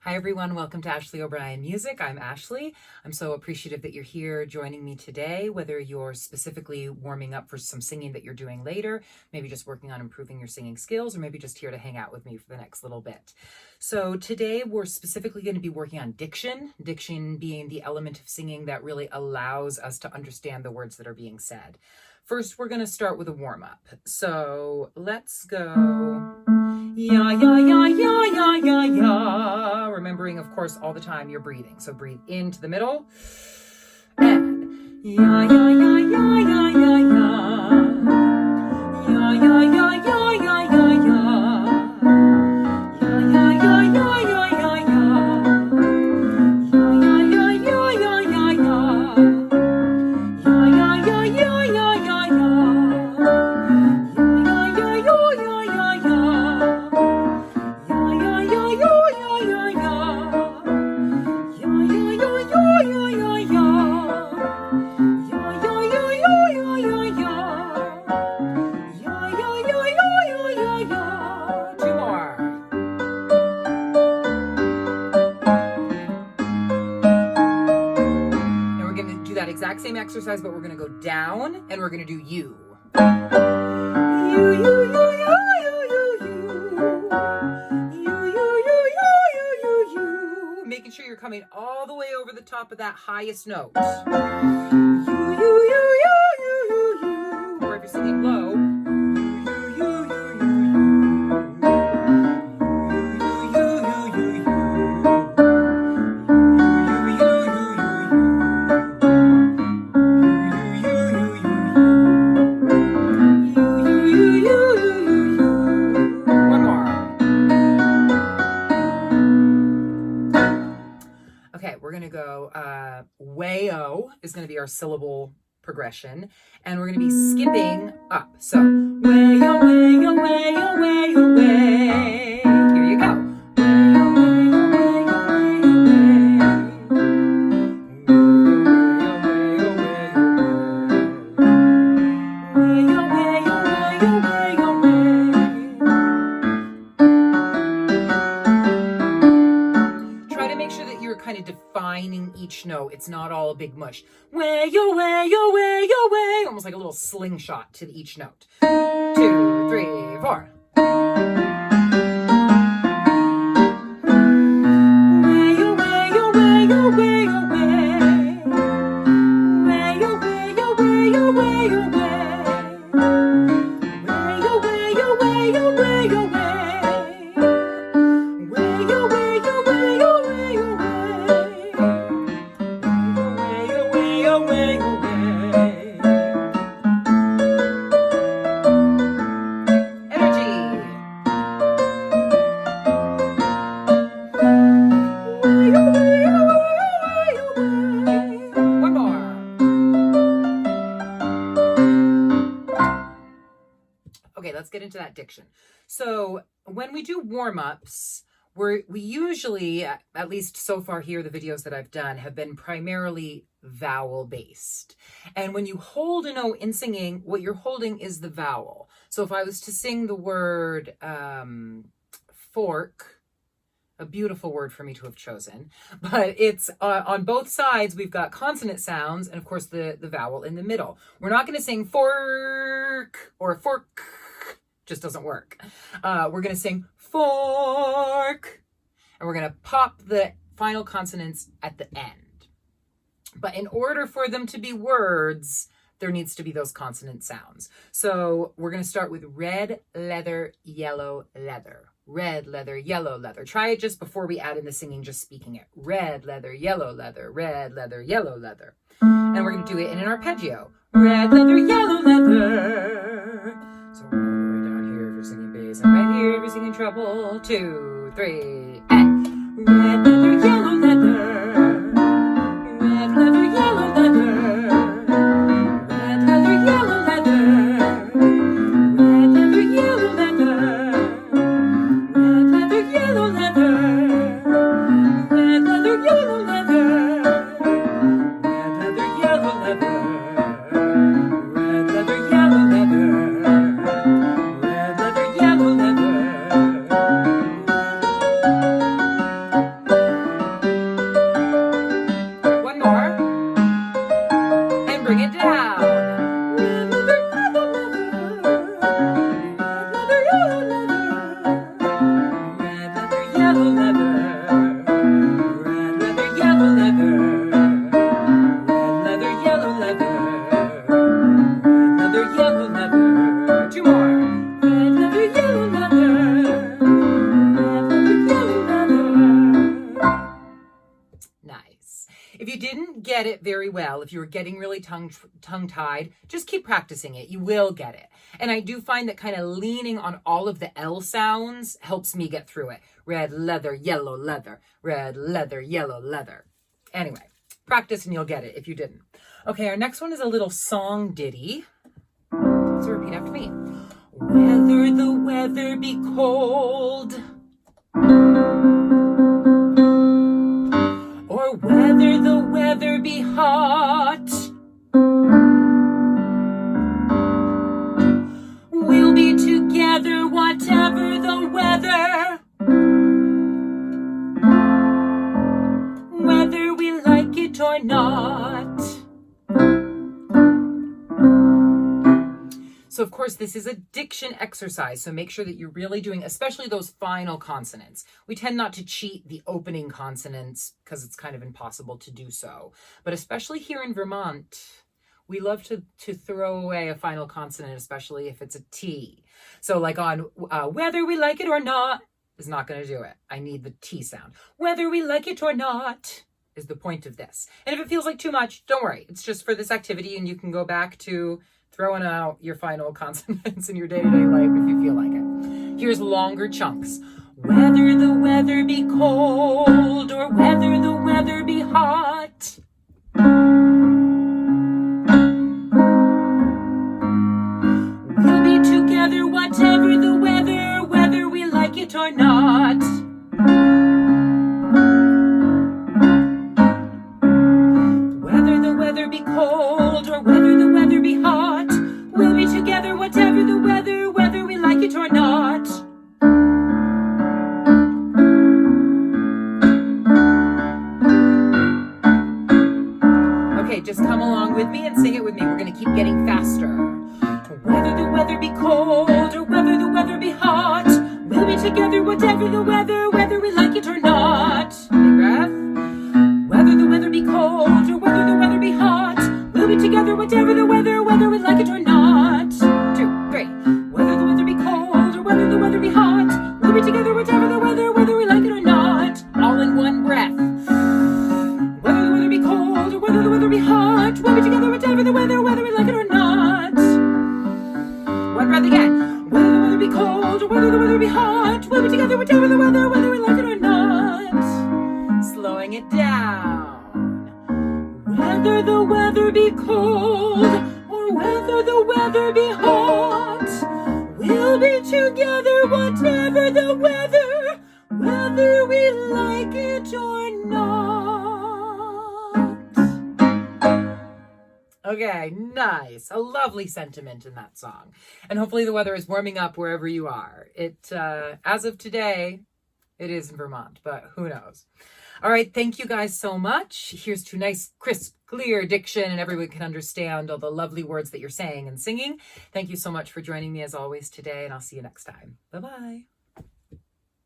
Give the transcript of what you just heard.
Hi everyone, welcome to Ashley O'Brien Music. I'm Ashley. I'm so appreciative that you're here joining me today, whether you're specifically warming up for some singing that you're doing later, maybe just working on improving your singing skills, or maybe just here to hang out with me for the next little bit. So today we're specifically going to be working on diction being the element of singing that really allows us to understand the words that are being said. First, we're going to start with a warm-up. So let's go. Ya, ya, ya, ya, ya, ya, ya. Remembering, of course, all the time you're breathing. So breathe into the middle. And ya, ya, ya, ya, ya, ya, ya. Ya, ya, ya, ya, ya, ya, ya. Ya, ya, ya, ya, ya, ya, ya. Ya, ya, ya, ya, ya, ya, ya. Ya, ya, ya, ya, ya, ya, ya. Exact same exercise, but we're going to go down and we're going to do you. Making sure you're coming all the way over the top of that highest note. Or if you're singing low. We're going to go way-o is going to be our syllable progression, and we're going to be skipping up. So way-o, way-o, way-o, way-o, way. Here you go. Kind of defining each note. It's not all a big mush. Way-o, way-o, way-o, way. Almost like a little slingshot to each note. 2, 3, 4. Way-o, way-o, way-o, way-o, way. Way-o, way-o, way-o, way-o, way. Way-o, way-o, way-o, way-o, way. Okay, let's get into that diction. So when we do warm-ups, we usually, at least so far here, the videos that I've done have been primarily vowel-based. And when you hold a note in singing, what you're holding is the vowel. So if I was to sing the word fork, a beautiful word for me to have chosen, but it's on both sides, we've got consonant sounds and of course the vowel in the middle. We're not going to sing fork or fork, just doesn't work. We're going to sing fork and we're going to pop the final consonants at the end. But in order for them to be words, there needs to be those consonant sounds. So we're going to start with red leather, yellow leather. Red leather, yellow leather. Try it just before we add in the singing, just speaking it. Red leather, yellow leather, red leather, yellow leather. And we're going to do it in an arpeggio. Red leather, yellow leather. So right down here if you're singing bass, and right here if you're singing treble. 2, 3, and red leather, yellow leather. Red leather, yellow leather. Red leather, yellow leather. Red leather, yellow leather. Yellow leather, red leather, yellow leather, red leather, yellow leather, red leather, yellow leather, red leather, yellow leather. yellow leather. Red leather, yellow leather. Red leather, yellow leather. Red leather, yellow leather. Two more. Red leather, yellow leather. Red leather, yellow leather. Nice. If you didn't get it very well, if you were getting really tongue-tied, just keep practicing it. You will get it. And I do find that kind of leaning on all of the L sounds helps me get through it. Red leather, yellow leather. Red leather, yellow leather. Anyway, practice and you'll get it if you didn't. Okay, our next one is a little song ditty. So repeat after me. Whether the weather be cold, or whether the weather be hot, we'll be together whatever the weather, whether we like it or not. So of course, this is a diction exercise, so make sure that you're really doing, especially those final consonants. We tend not to cheat the opening consonants because it's kind of impossible to do so. But especially here in Vermont, we love to throw away a final consonant, especially if it's a T. So like on whether we like it or not is not going to do it. I need the T sound. Whether we like it or not is the point of this. And if it feels like too much, don't worry. It's just for this activity and you can go back to throwing out your final consonants in your day-to-day life if you feel like it. Here's longer chunks. Whether the weather be cold or whether the weather be hot, we'll be together whatever the weather, whether we like it or not. Whether the weather be cold or whether the weather be hot, we'll be together whatever the weather, whether we like it or not. Okay, just come along with me and sing it with me. We're going to keep getting faster. Whether the weather be cold or whether the weather be hot, we'll be together whatever the weather, whether we like it or not. Big breath. Whether the weather be cold or whether the weather be hot, we'll be together whatever the weather, whether we like it or not. 2, 3. Whether the weather be cold or whether the weather be hot, we'll be together whatever the weather, whether we like it or not. All in one breath. Whether the weather be cold or whether the weather be hot, we'll be together whatever the weather, whether we like it or not. One breath again. Whether the weather be cold or whether the weather be hot, we'll be together whatever the weather, whether we like it or not. Slowing it down. Whether the weather be cold or whether the weather be hot, we'll be together whatever the weather, whether we like it or not. Okay, nice. A lovely sentiment in that song. And hopefully the weather is warming up wherever you are. It, as of today, it is in Vermont, but who knows? All right, thank you guys so much. Here's to nice, crisp, clear diction, and everyone can understand all the lovely words that you're saying and singing. Thank you so much for joining me as always today, and I'll see you next time. Bye-bye.